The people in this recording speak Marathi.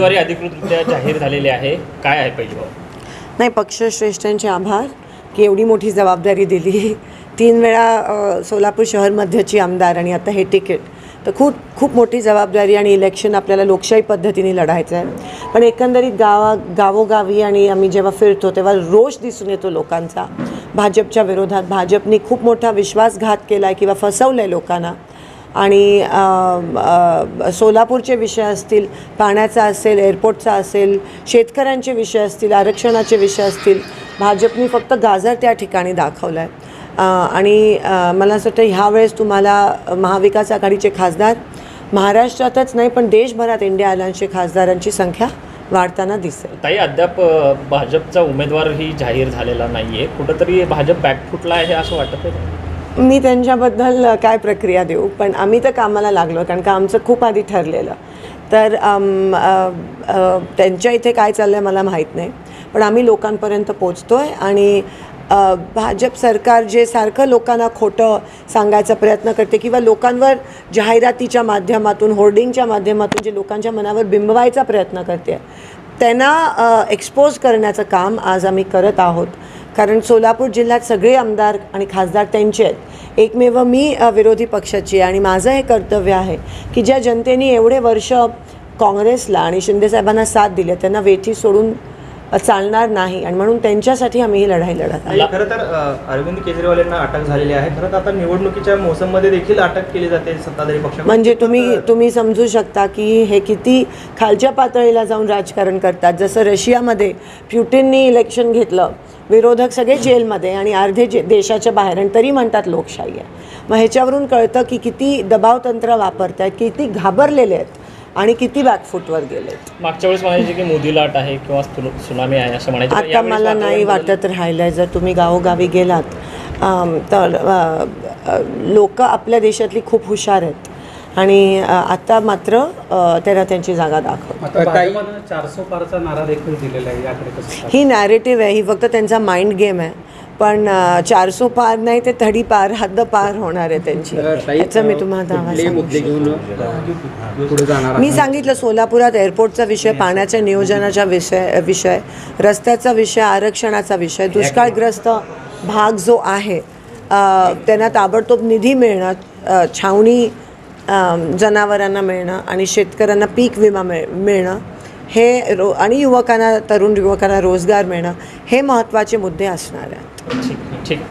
उमेदवारी अधिकृतरित्या जाहीर झालेली आहे, काय आहे पहिली बाब? नाही, पक्षश्रेष्ठांचे आभार की एवढी मोठी जबाबदारी दिली. 3 वेळा सोलापूर शहर मध्यची आमदार आणि आता हे तिकीट, तर खूप मोठी जबाबदारी आणि इलेक्शन आपल्याला लोकशाही पद्धतीने लढायचं आहे. पण एकंदरीत गावोगावी आणि आम्ही जेव्हा फिरतो तेव्हा रोष दिसून येतो लोकांचा भाजपच्या विरोधात. भाजपने खूप मोठा विश्वासघात केला आहे किंवा फसवलं आहे लोकांना. आणि सोलापूरचे विषय असतील, पाण्याचा असेल, एअरपोर्टचा असेल, शेतकऱ्यांचे विषय असतील, आरक्षणाचे विषय असतील, भाजपने फक्त गाजर त्या ठिकाणी दाखवलं आहे. आणि मला असं वाटतं ह्यावेळेस तुम्हाला महाविकास आघाडीचे खासदार महाराष्ट्रातच नाही पण देशभरात इंडिया अलायन्सचे खासदारांची संख्या वाढताना दिसेल. ताई, अद्याप भाजपचा उमेदवारही जाहीर झालेला नाही आहे. कुठंतरी भाजप बॅकफुटला आहे असं वाटत आहे? मी त्यांच्याबद्दल काय प्रक्रिया देऊ, पण आम्ही तर कामाला लागलो कारण का आमचं खूप आधी ठरलेलं. तर त्यांच्या इथे काय चाललं आहे मला माहीत नाही, पण आम्ही लोकांपर्यंत पोचतो आहे. आणि भाजप सरकार जे सारखं लोकांना खोटं सांगायचा प्रयत्न करते किंवा लोकांवर जाहिरातीच्या माध्यमातून, होर्डिंगच्या माध्यमातून जे लोकांच्या मनावर बिंबवायचा प्रयत्न करते, त्यांना एक्सपोज करण्याचं काम आज आम्ही करत आहोत. कारण सोलापूर जिल्ह्यात सगळे आमदार आणि खासदार त्यांचे आहेत. एकमेव मी विरोधी पक्षाची आहे आणि माझं हे कर्तव्य आहे की ज्या जनतेने एवढे वर्ष काँग्रेसला आणि शिंदेसाहेबांना साथ दिली त्यांना वेठी सोडून चालणार नाही. आणि म्हणून त्यांच्यासाठी आम्ही ही लढाई लढत आहोत. खरं तर अरविंद केजरीवाल यांना अटक झालेली आहे. खरं तर आता निवडणुकीच्या मोसममध्ये देखील अटक केली जाते सत्ताधारी पक्ष. म्हणजे तुम्ही समजू शकता की हे किती खालच्या पातळीला जाऊन राजकारण करतात. जसं रशियामध्ये प्युटिननी इलेक्शन घेतलं, विरोधक सगळे जेलमध्ये आणि अर्धे देशाच्या बाहेर, आणि तरी म्हणतात लोकशाही आहे. मग ह्याच्यावरून कळतं की किती दबावतंत्र वापरत आहेत, किती घाबरलेले आहेत आणि किती बॅकफुटवर गेले. मागच्या वेळेस म्हणायचे की मोदी लाट आहे किंवा सुनामी आहे असं म्हणायचं. आता मला नाही वाटत राहिलं आहे. जर तुम्ही गावोगावी गेलात तर लोक आपल्या देशातली खूप हुशार आहेत आणि आता मात्र त्याला त्यांची जागा दाखवतात. 400 पारचा नारा देखील दिलेला आहे, याकडे कसं? ही नॅरेटिव्ह आहे, ही फक्त त्यांचा माइंड गेम आहे. पण 400 पार नाही, ते थडी पार, हद्द पार होणार आहे त्यांची. याचं मी तुम्हाला मी सांगितलं, सोलापुरात एअरपोर्टचा विषय, पाण्याच्या नियोजनाचा विषय, रस्त्याचा विषय, आरक्षणाचा विषय, दुष्काळग्रस्त भाग जो आहे त्यांना ताबडतोब निधी मिळणं, छावणी जनावरांना मिळणं आणि शेतकऱ्यांना पीक विमा मिळणं हे आणि तरुण युवकांना रोजगार मिळणं हे महत्त्वाचे मुद्दे असणार आहेत. ठीक.